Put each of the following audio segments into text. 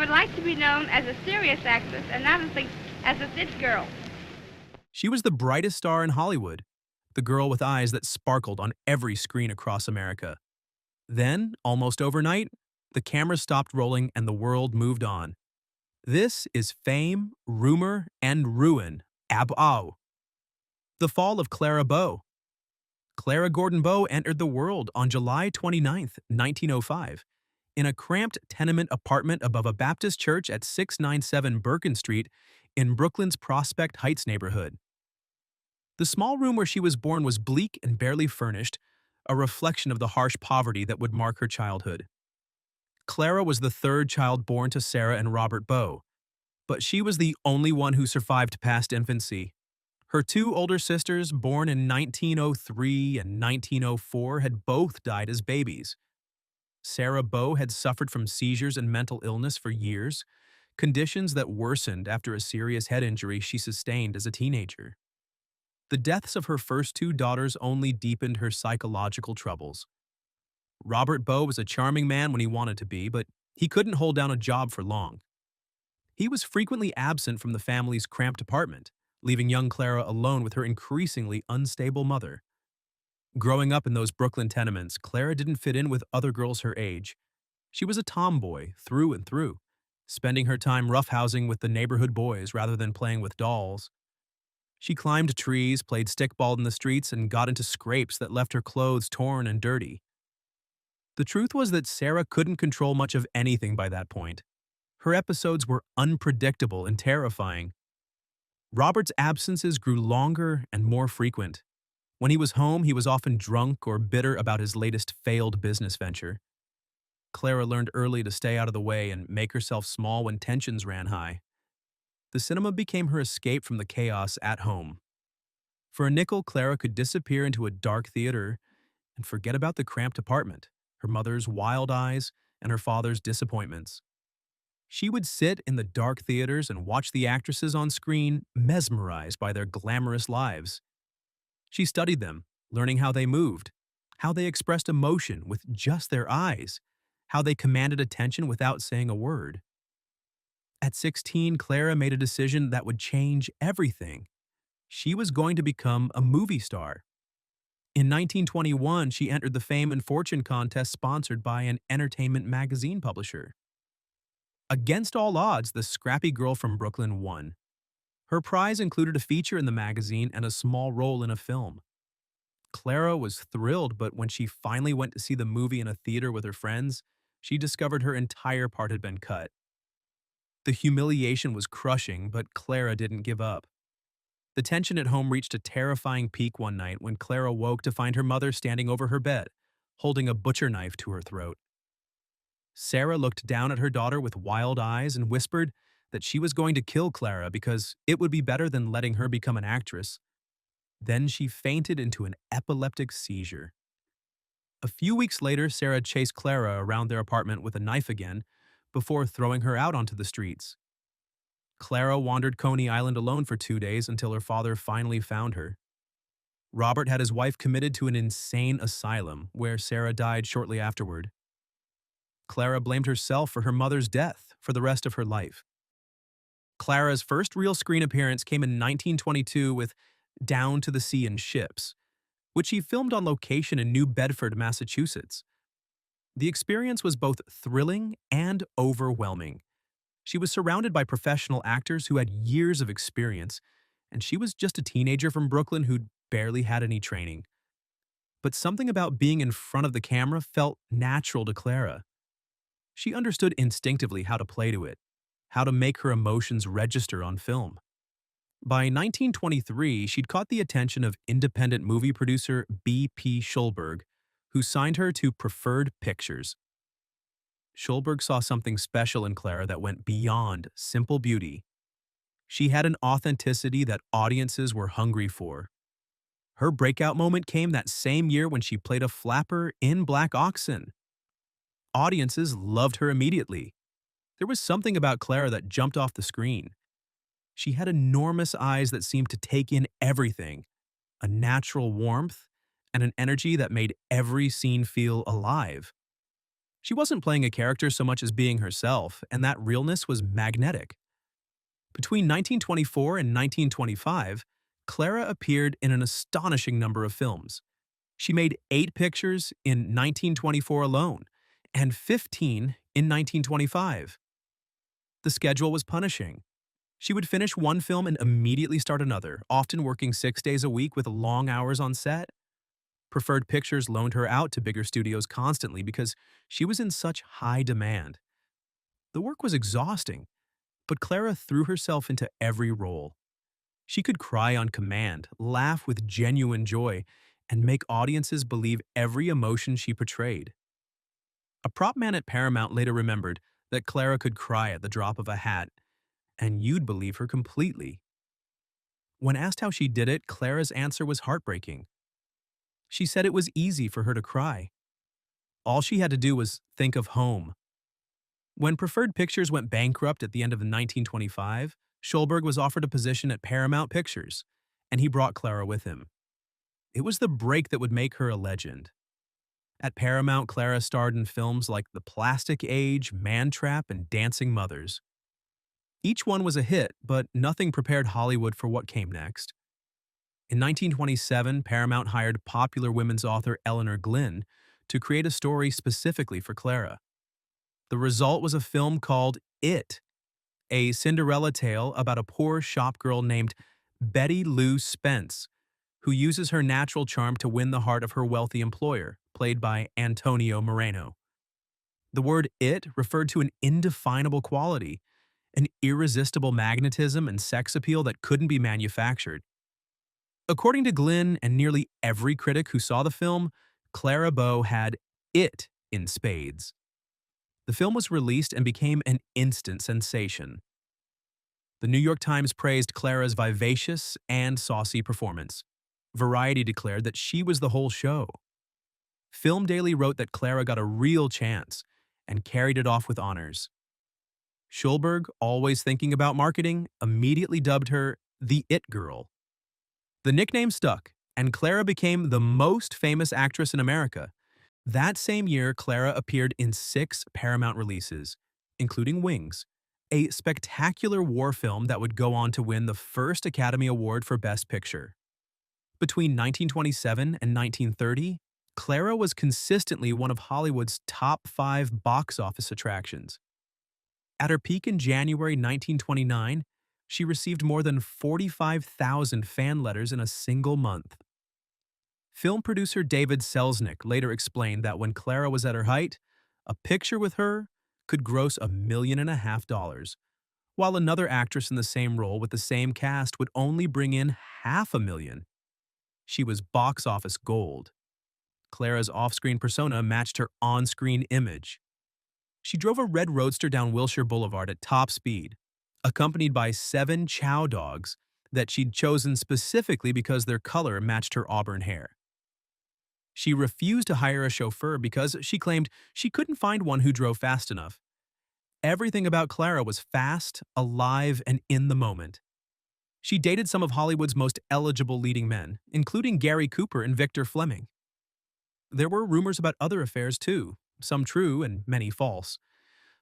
would like to be known as a serious actress and not as a it girl. She was the brightest star in Hollywood, the girl with eyes that sparkled on every screen across America. Then, almost overnight, the camera stopped rolling and the world moved on. This is Fame, Rumor, and Ruin, Ab Au. The fall of Clara Bow. Clara Gordon Bow entered the world on July 29, 1905, in a cramped tenement apartment above a Baptist church at 697 Bergen Street in Brooklyn's Prospect Heights neighborhood. The small room where she was born was bleak and barely furnished, a reflection of the harsh poverty that would mark her childhood. Clara was the third child born to Sarah and Robert Bow, but she was the only one who survived past infancy. Her two older sisters, born in 1903 and 1904, had both died as babies. Sarah Bow had suffered from seizures and mental illness for years, conditions that worsened after a serious head injury she sustained as a teenager. The deaths of her first two daughters only deepened her psychological troubles. Robert Bow was a charming man when he wanted to be, but he couldn't hold down a job for long. He was frequently absent from the family's cramped apartment, leaving young Clara alone with her increasingly unstable mother. Growing up in those Brooklyn tenements, Clara didn't fit in with other girls her age. She was a tomboy through and through, spending her time roughhousing with the neighborhood boys rather than playing with dolls. She climbed trees, played stickball in the streets, and got into scrapes that left her clothes torn and dirty. The truth was that Sarah couldn't control much of anything by that point. Her episodes were unpredictable and terrifying. Robert's absences grew longer and more frequent. When he was home, he was often drunk or bitter about his latest failed business venture. Clara learned early to stay out of the way and make herself small when tensions ran high. The cinema became her escape from the chaos at home. For a nickel, Clara could disappear into a dark theater and forget about the cramped apartment, her mother's wild eyes, and her father's disappointments. She would sit in the dark theaters and watch the actresses on screen, mesmerized by their glamorous lives. She studied them, learning how they moved, how they expressed emotion with just their eyes, how they commanded attention without saying a word. At 16, Clara made a decision that would change everything. She was going to become a movie star. In 1921, she entered the Fame and Fortune contest sponsored by an entertainment magazine publisher. Against all odds, the scrappy girl from Brooklyn won. Her prize included a feature in the magazine and a small role in a film. Clara was thrilled, but when she finally went to see the movie in a theater with her friends, she discovered her entire part had been cut. The humiliation was crushing, but Clara didn't give up. The tension at home reached a terrifying peak one night when Clara woke to find her mother standing over her bed, holding a butcher knife to her throat. Sarah looked down at her daughter with wild eyes and whispered that she was going to kill Clara because it would be better than letting her become an actress. Then she fainted into an epileptic seizure. A few weeks later, Sarah chased Clara around their apartment with a knife again before throwing her out onto the streets. Clara wandered Coney Island alone for 2 days until her father finally found her. Robert had his wife committed to an insane asylum where Sarah died shortly afterward. Clara blamed herself for her mother's death for the rest of her life. Clara's first real screen appearance came in 1922 with Down to the Sea in Ships, which she filmed on location in New Bedford, Massachusetts. The experience was both thrilling and overwhelming. She was surrounded by professional actors who had years of experience, and she was just a teenager from Brooklyn who'd barely had any training. But something about being in front of the camera felt natural to Clara. She understood instinctively how to play to it, how to make her emotions register on film. By 1923, she'd caught the attention of independent movie producer B.P. Schulberg, who signed her to Preferred Pictures. Schulberg saw something special in Clara that went beyond simple beauty. She had an authenticity that audiences were hungry for. Her breakout moment came that same year when she played a flapper in Black Oxen. Audiences loved her immediately. There was something about Clara that jumped off the screen. She had enormous eyes that seemed to take in everything, a natural warmth, and an energy that made every scene feel alive. She wasn't playing a character so much as being herself, and that realness was magnetic. Between 1924 and 1925, Clara appeared in an astonishing number of films. She made 8 pictures in 1924 alone, and 15 in 1925. The schedule was punishing. She would finish one film and immediately start another, often working 6 days a week with long hours on set. Preferred Pictures loaned her out to bigger studios constantly because she was in such high demand. The work was exhausting, but Clara threw herself into every role. She could cry on command, laugh with genuine joy, and make audiences believe every emotion she portrayed. A prop man at Paramount later remembered that Clara could cry at the drop of a hat, and you'd believe her completely. When asked how she did it, Clara's answer was heartbreaking. She said it was easy for her to cry. All she had to do was think of home. When Preferred Pictures went bankrupt at the end of 1925, Schulberg was offered a position at Paramount Pictures, and he brought Clara with him. It was the break that would make her a legend. At Paramount, Clara starred in films like The Plastic Age, Man Trap, and Dancing Mothers. Each one was a hit, but nothing prepared Hollywood for what came next. In 1927, Paramount hired popular women's author Eleanor Glynn to create a story specifically for Clara. The result was a film called It, a Cinderella tale about a poor shop girl named Betty Lou Spence, who uses her natural charm to win the heart of her wealthy employer, played by Antonio Moreno. The word it referred to an indefinable quality, an irresistible magnetism and sex appeal that couldn't be manufactured. According to Glynn and nearly every critic who saw the film, Clara Bow had it in spades. The film was released and became an instant sensation. The New York Times praised Clara's vivacious and saucy performance. Variety declared that she was the whole show. Film Daily wrote that Clara got a real chance and carried it off with honors. Schulberg, always thinking about marketing, immediately dubbed her the It Girl. The nickname stuck, and Clara became the most famous actress in America. That same year, Clara appeared in 6 Paramount releases, including Wings, a spectacular war film that would go on to win the first Academy Award for Best Picture. Between 1927 and 1930, Clara was consistently one of Hollywood's top 5 box office attractions. At her peak in January 1929, she received more than 45,000 fan letters in a single month. Film producer David Selznick later explained that when Clara was at her height, a picture with her could gross $1.5 million, while another actress in the same role with the same cast would only bring in $500,000. She was box office gold. Clara's off-screen persona matched her on-screen image. She drove a red roadster down Wilshire Boulevard at top speed, accompanied by 7 chow dogs that she'd chosen specifically because their color matched her auburn hair. She refused to hire a chauffeur because she claimed she couldn't find one who drove fast enough. Everything about Clara was fast, alive, and in the moment. She dated some of Hollywood's most eligible leading men, including Gary Cooper and Victor Fleming. There were rumors about other affairs too, some true and many false.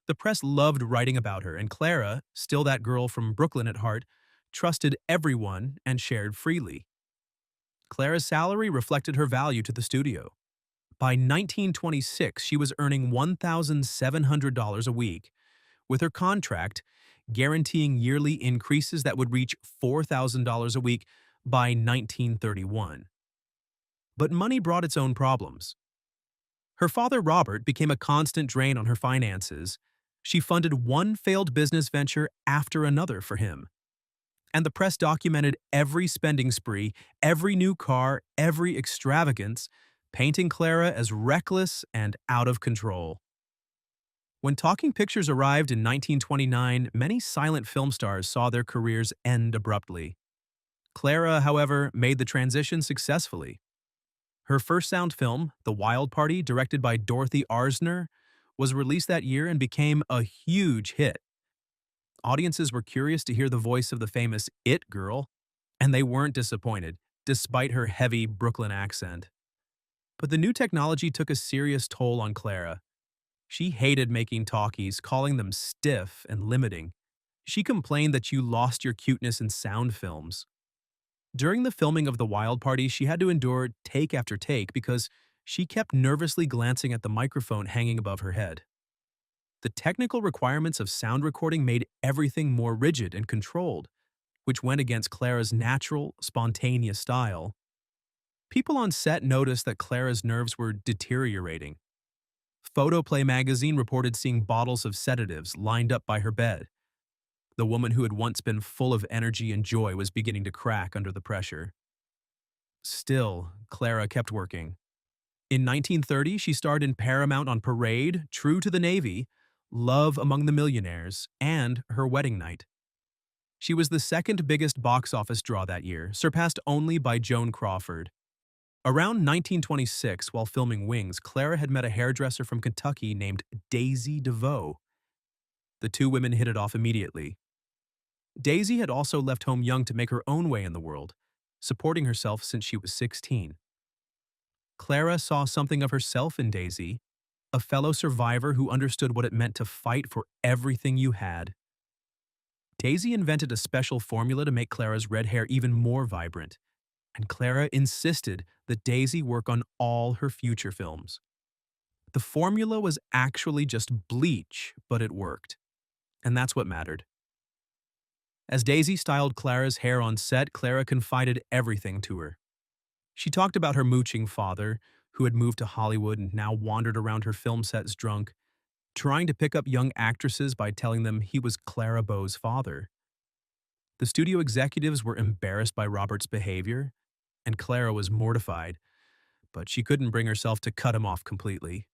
The press loved writing about her, and Clara, still that girl from Brooklyn at heart, trusted everyone and shared freely. Clara's salary reflected her value to the studio. By 1926, she was earning $1,700 a week, with her contract guaranteeing yearly increases that would reach $4,000 a week by 1931. But money brought its own problems. Her father, Robert, became a constant drain on her finances. She funded one failed business venture after another for him. And the press documented every spending spree, every new car, every extravagance, painting Clara as reckless and out of control. When Talking Pictures arrived in 1929, many silent film stars saw their careers end abruptly. Clara, however, made the transition successfully. Her first sound film, The Wild Party, directed by Dorothy Arzner, was released that year and became a huge hit. Audiences were curious to hear the voice of the famous It Girl, and they weren't disappointed, despite her heavy Brooklyn accent. But the new technology took a serious toll on Clara. She hated making talkies, calling them stiff and limiting. She complained that you lost your cuteness in sound films. During the filming of The Wild Party, she had to endure take after take because she kept nervously glancing at the microphone hanging above her head. The technical requirements of sound recording made everything more rigid and controlled, which went against Clara's natural, spontaneous style. People on set noticed that Clara's nerves were deteriorating. Photoplay magazine reported seeing bottles of sedatives lined up by her bed. The woman who had once been full of energy and joy was beginning to crack under the pressure. Still, Clara kept working. In 1930, she starred in Paramount on Parade, True to the Navy, Love Among the Millionaires, and Her Wedding Night. She was the second biggest box office draw that year, surpassed only by Joan Crawford. Around 1926, while filming Wings, Clara had met a hairdresser from Kentucky named Daisy DeVoe. The two women hit it off immediately. Daisy had also left home young to make her own way in the world, supporting herself since she was 16. Clara saw something of herself in Daisy, a fellow survivor who understood what it meant to fight for everything you had. Daisy invented a special formula to make Clara's red hair even more vibrant, and Clara insisted that Daisy work on all her future films. The formula was actually just bleach, but it worked, and that's what mattered. As Daisy styled Clara's hair on set, Clara confided everything to her. She talked about her mooching father, who had moved to Hollywood and now wandered around her film sets drunk, trying to pick up young actresses by telling them he was Clara Bow's father. The studio executives were embarrassed by Robert's behavior, and Clara was mortified, but she couldn't bring herself to cut him off completely.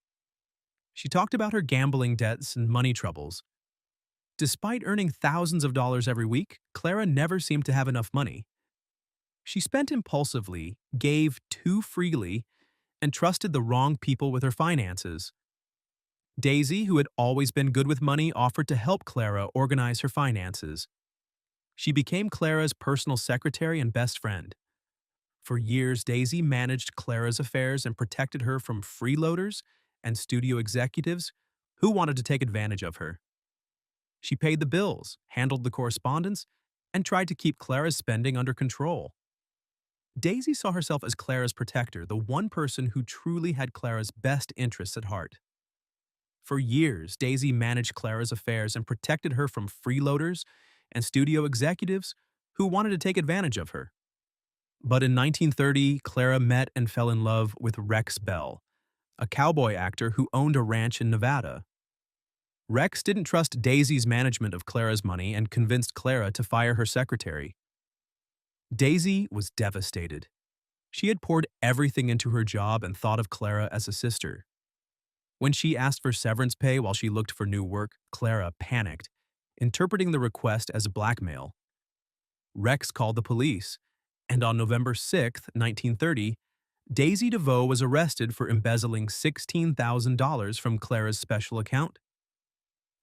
She talked about her gambling debts and money troubles. Despite earning thousands of dollars every week, Clara never seemed to have enough money. She spent impulsively, gave too freely, and trusted the wrong people with her finances. Daisy, who had always been good with money, offered to help Clara organize her finances. She became Clara's personal secretary and best friend. For years, Daisy managed Clara's affairs and protected her from freeloaders and studio executives who wanted to take advantage of her. She paid the bills, handled the correspondence, and tried to keep Clara's spending under control. Daisy saw herself as Clara's protector, the one person who truly had Clara's best interests at heart. For years, Daisy managed Clara's affairs and protected her from freeloaders and studio executives who wanted to take advantage of her. But in 1930, Clara met and fell in love with Rex Bell, a cowboy actor who owned a ranch in Nevada. Rex didn't trust Daisy's management of Clara's money and convinced Clara to fire her secretary. Daisy was devastated. She had poured everything into her job and thought of Clara as a sister. When she asked for severance pay while she looked for new work, Clara panicked, interpreting the request as blackmail. Rex called the police, and on November 6, 1930, Daisy DeVoe was arrested for embezzling $16,000 from Clara's special account.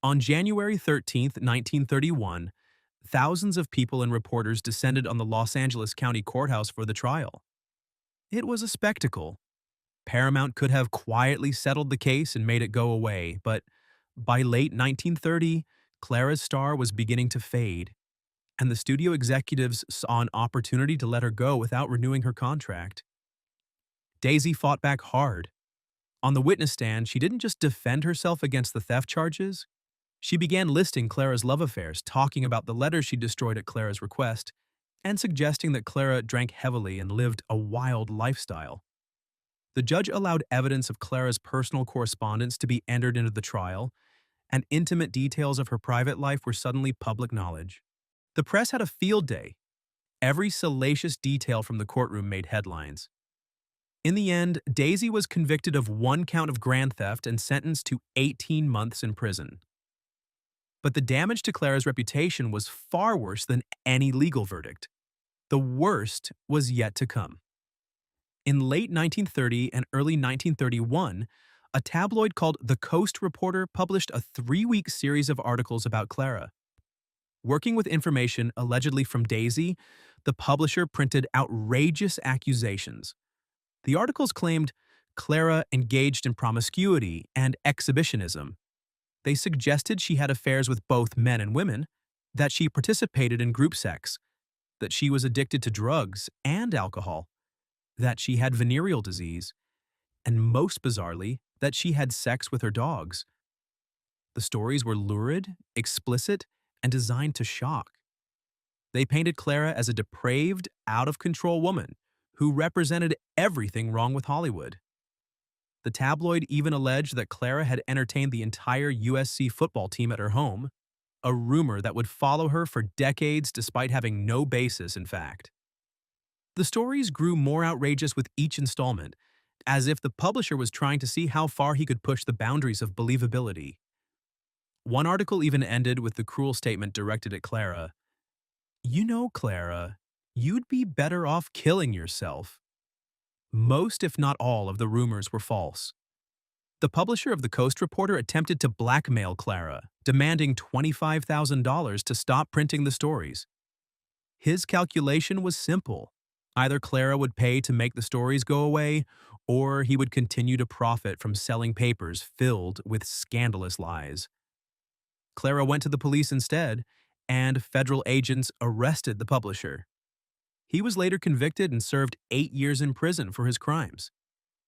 On January 13, 1931, thousands of people and reporters descended on the Los Angeles County Courthouse for the trial. It was a spectacle. Paramount could have quietly settled the case and made it go away, but by late 1930, Clara's star was beginning to fade, and the studio executives saw an opportunity to let her go without renewing her contract. Daisy fought back hard. On the witness stand, she didn't just defend herself against the theft charges. She began listing Clara's love affairs, talking about the letters she destroyed at Clara's request, and suggesting that Clara drank heavily and lived a wild lifestyle. The judge allowed evidence of Clara's personal correspondence to be entered into the trial, and intimate details of her private life were suddenly public knowledge. The press had a field day. Every salacious detail from the courtroom made headlines. In the end, Daisy was convicted of one count of grand theft and sentenced to 18 months in prison. But the damage to Clara's reputation was far worse than any legal verdict. The worst was yet to come. In late 1930 and early 1931, a tabloid called The Coast Reporter published a 3-week series of articles about Clara. Working with information allegedly from Daisy, the publisher printed outrageous accusations. The articles claimed Clara engaged in promiscuity and exhibitionism. They suggested she had affairs with both men and women, that she participated in group sex, that she was addicted to drugs and alcohol, that she had venereal disease, and most bizarrely, that she had sex with her dogs. The stories were lurid, explicit, and designed to shock. They painted Clara as a depraved, out-of-control woman who represented everything wrong with Hollywood. The tabloid even alleged that Clara had entertained the entire USC football team at her home, a rumor that would follow her for decades despite having no basis in fact. The stories grew more outrageous with each installment, as if the publisher was trying to see how far he could push the boundaries of believability. One article even ended with the cruel statement directed at Clara, "You know, Clara, you'd be better off killing yourself." Most, if not all, of the rumors were false. The publisher of the Coast Reporter attempted to blackmail Clara, demanding $25,000 to stop printing the stories. His calculation was simple. Either Clara would pay to make the stories go away, or he would continue to profit from selling papers filled with scandalous lies. Clara went to the police instead, and federal agents arrested the publisher. He was later convicted and served 8 years in prison for his crimes.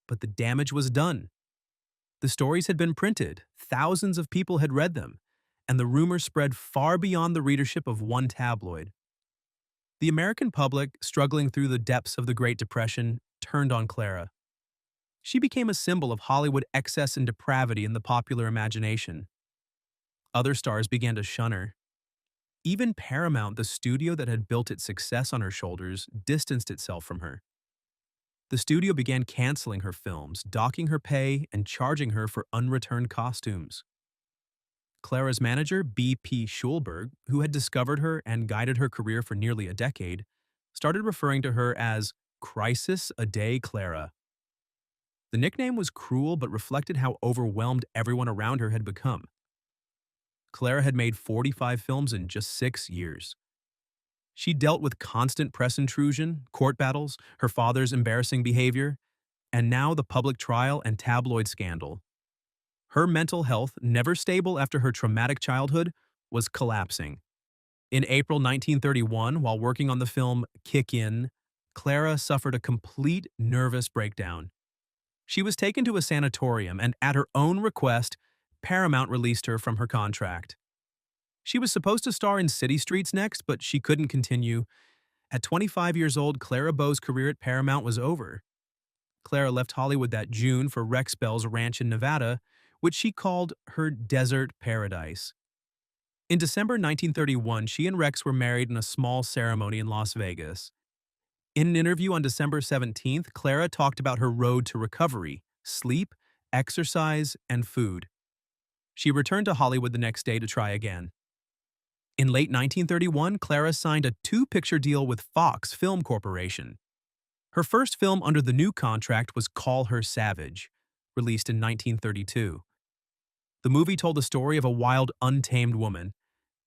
But the damage was done. The stories had been printed, thousands of people had read them, and the rumor spread far beyond the readership of one tabloid. The American public, struggling through the depths of the Great Depression, turned on Clara. She became a symbol of Hollywood excess and depravity in the popular imagination. Other stars began to shun her. Even Paramount, the studio that had built its success on her shoulders, distanced itself from her. The studio began canceling her films, docking her pay, and charging her for unreturned costumes. Clara's manager, B.P. Schulberg, who had discovered her and guided her career for nearly a decade, started referring to her as Crisis a Day Clara. The nickname was cruel but reflected how overwhelmed everyone around her had become. Clara had made 45 films in just 6 years. She dealt with constant press intrusion, court battles, her father's embarrassing behavior, and now the public trial and tabloid scandal. Her mental health, never stable after her traumatic childhood, was collapsing. In April 1931, while working on the film Kick In, Clara suffered a complete nervous breakdown. She was taken to a sanatorium and, at her own request, Paramount released her from her contract. She was supposed to star in City Streets next, but she couldn't continue. At 25 years old, Clara Bow's career at Paramount was over. Clara left Hollywood that June for Rex Bell's ranch in Nevada, which she called her desert paradise. In December 1931, she and Rex were married in a small ceremony in Las Vegas. In an interview on December 17th, Clara talked about her road to recovery, sleep, exercise, and food. She returned to Hollywood the next day to try again. In late 1931, Clara signed a 2-picture deal with Fox Film Corporation. Her first film under the new contract was Call Her Savage, released in 1932. The movie told the story of a wild, untamed woman,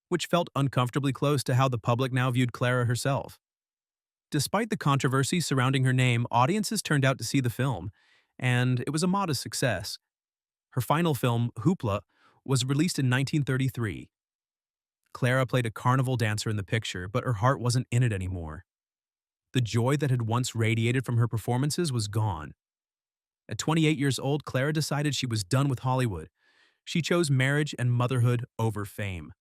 which felt uncomfortably close to how the public now viewed Clara herself. Despite the controversy surrounding her name, audiences turned out to see the film, and it was a modest success. Her final film, Hoopla, was released in 1933. Clara played a carnival dancer in the picture, but her heart wasn't in it anymore. The joy that had once radiated from her performances was gone. At 28 years old, Clara decided she was done with Hollywood. She chose marriage and motherhood over fame.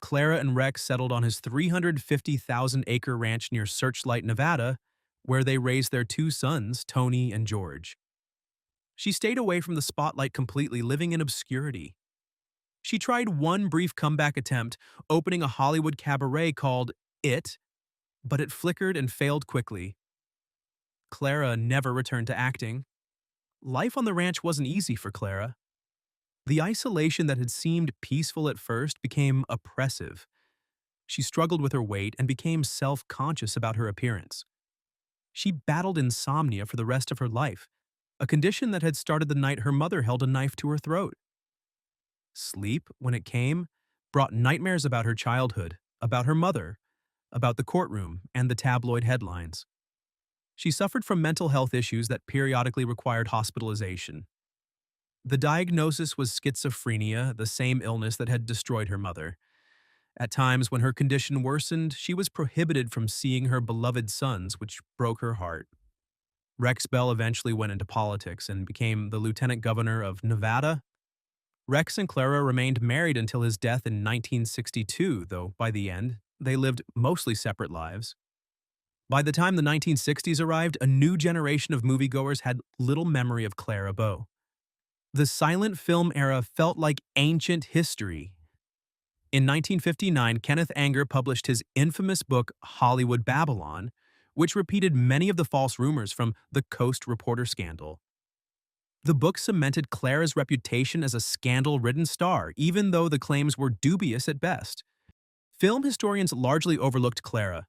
Clara and Rex settled on his 350,000-acre ranch near Searchlight, Nevada, where they raised their 2 sons, Tony and George. She stayed away from the spotlight completely, living in obscurity. She tried one brief comeback attempt, opening a Hollywood cabaret called It, but it flickered and failed quickly. Clara never returned to acting. Life on the ranch wasn't easy for Clara. The isolation that had seemed peaceful at first became oppressive. She struggled with her weight and became self-conscious about her appearance. She battled insomnia for the rest of her life, a condition that had started the night her mother held a knife to her throat. Sleep, when it came, brought nightmares about her childhood, about her mother, about the courtroom, and the tabloid headlines. She suffered from mental health issues that periodically required hospitalization. The diagnosis was schizophrenia, the same illness that had destroyed her mother. At times, when her condition worsened, she was prohibited from seeing her beloved sons, which broke her heart. Rex Bell eventually went into politics and became the lieutenant governor of Nevada. Rex and Clara remained married until his death in 1962, though by the end, they lived mostly separate lives. By the time the 1960s arrived, a new generation of moviegoers had little memory of Clara Bow. The silent film era felt like ancient history. In 1959, Kenneth Anger published his infamous book Hollywood Babylon, which repeated many of the false rumors from the Coast Reporter scandal. The book cemented Clara's reputation as a scandal-ridden star, even though the claims were dubious at best. Film historians largely overlooked Clara.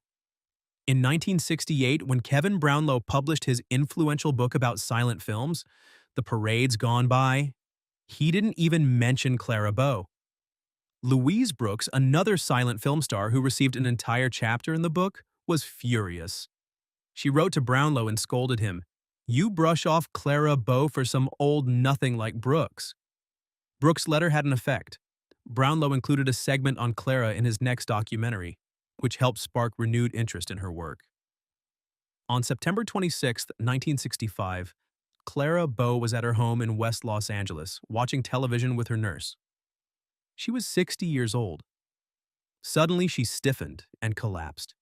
In 1968, when Kevin Brownlow published his influential book about silent films, The Parades Gone By, he didn't even mention Clara Bow. Louise Brooks, another silent film star who received an entire chapter in the book, was furious. She wrote to Brownlow and scolded him, "You brush off Clara Bow for some old nothing like Brooks." Brooks' letter had an effect. Brownlow included a segment on Clara in his next documentary, which helped spark renewed interest in her work. On September 26, 1965, Clara Bow was at her home in West Los Angeles, watching television with her nurse. She was 60 years old. Suddenly, she stiffened and collapsed.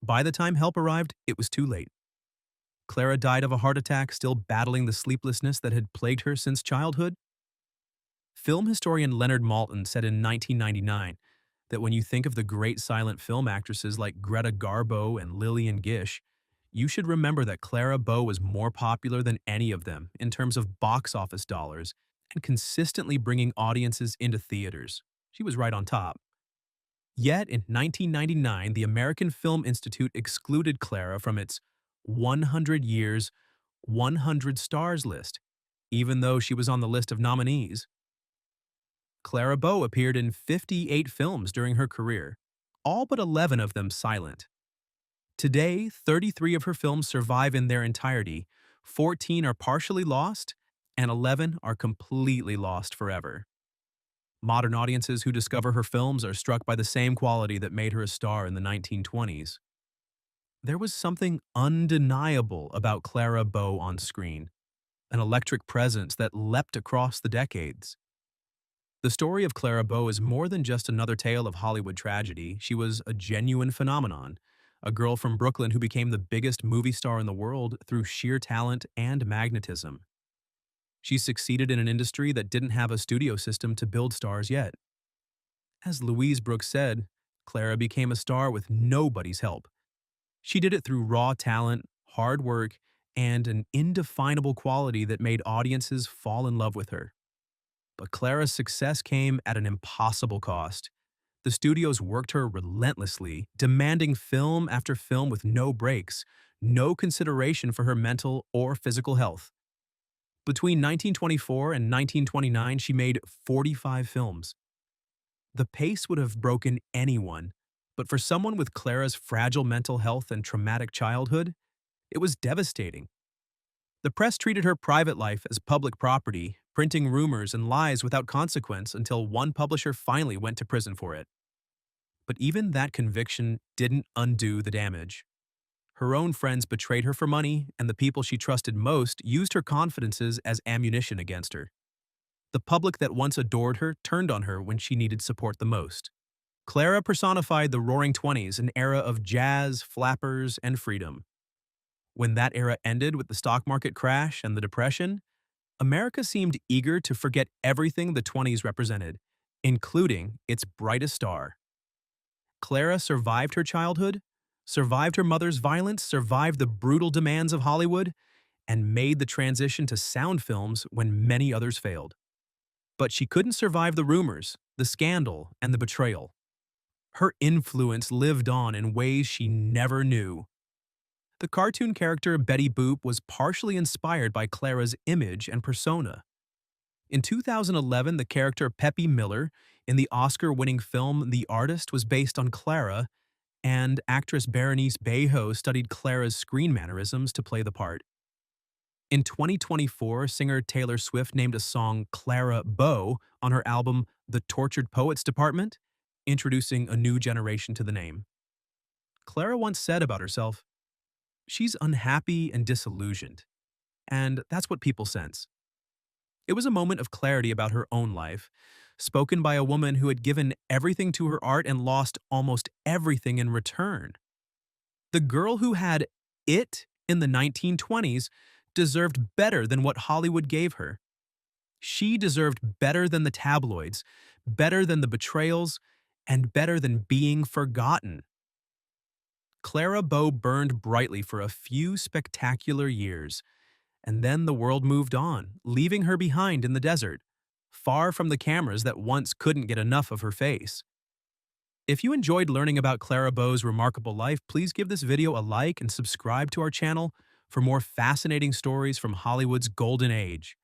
By the time help arrived, it was too late. Clara died of a heart attack, still battling the sleeplessness that had plagued her since childhood. Film historian Leonard Maltin said in 1999 that when you think of the great silent film actresses like Greta Garbo and Lillian Gish, you should remember that Clara Bow was more popular than any of them in terms of box office dollars and consistently bringing audiences into theaters. She was right on top. Yet, in 1999, the American Film Institute excluded Clara from its 100 Years, 100 Stars list, even though she was on the list of nominees. Clara Bow appeared in 58 films during her career, all but 11 of them silent. Today, 33 of her films survive in their entirety, 14 are partially lost, and 11 are completely lost forever. Modern audiences who discover her films are struck by the same quality that made her a star in the 1920s. There was something undeniable about Clara Bow on screen, an electric presence that leapt across the decades. The story of Clara Bow is more than just another tale of Hollywood tragedy. She was a genuine phenomenon, a girl from Brooklyn who became the biggest movie star in the world through sheer talent and magnetism. She succeeded in an industry that didn't have a studio system to build stars yet. As Louise Brooks said, Clara became a star with nobody's help. She did it through raw talent, hard work, and an indefinable quality that made audiences fall in love with her. But Clara's success came at an impossible cost. The studios worked her relentlessly, demanding film after film with no breaks, no consideration for her mental or physical health. Between 1924 and 1929, she made 45 films. The pace would have broken anyone, but for someone with Clara's fragile mental health and traumatic childhood, it was devastating. The press treated her private life as public property, printing rumors and lies without consequence until one publisher finally went to prison for it. But even that conviction didn't undo the damage. Her own friends betrayed her for money, and the people she trusted most used her confidences as ammunition against her. The public that once adored her turned on her when she needed support the most. Clara personified the Roaring Twenties, an era of jazz, flappers, and freedom. When that era ended with the stock market crash and the Depression, America seemed eager to forget everything the 20s represented, including its brightest star. Clara survived her childhood, survived her mother's violence, survived the brutal demands of Hollywood, and made the transition to sound films when many others failed. But she couldn't survive the rumors, the scandal, and the betrayal. Her influence lived on in ways she never knew. The cartoon character Betty Boop was partially inspired by Clara's image and persona. In 2011, the character Peppy Miller in the Oscar-winning film The Artist was based on Clara, and actress Berenice Bejo studied Clara's screen mannerisms to play the part. In 2024, singer Taylor Swift named a song Clara Bow on her album The Tortured Poets Department, introducing a new generation to the name. Clara once said about herself, "She's unhappy and disillusioned, and that's what people sense." It was a moment of clarity about her own life, spoken by a woman who had given everything to her art and lost almost everything in return. The girl who had it in the 1920s deserved better than what Hollywood gave her. She deserved better than the tabloids, better than the betrayals, and better than being forgotten. Clara Bow burned brightly for a few spectacular years, and then the world moved on, leaving her behind in the desert, far from the cameras that once couldn't get enough of her face. If you enjoyed learning about Clara Bow's remarkable life, please give this video a like and subscribe to our channel for more fascinating stories from Hollywood's golden age.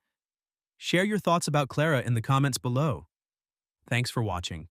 Share your thoughts about Clara in the comments below. Thanks for watching.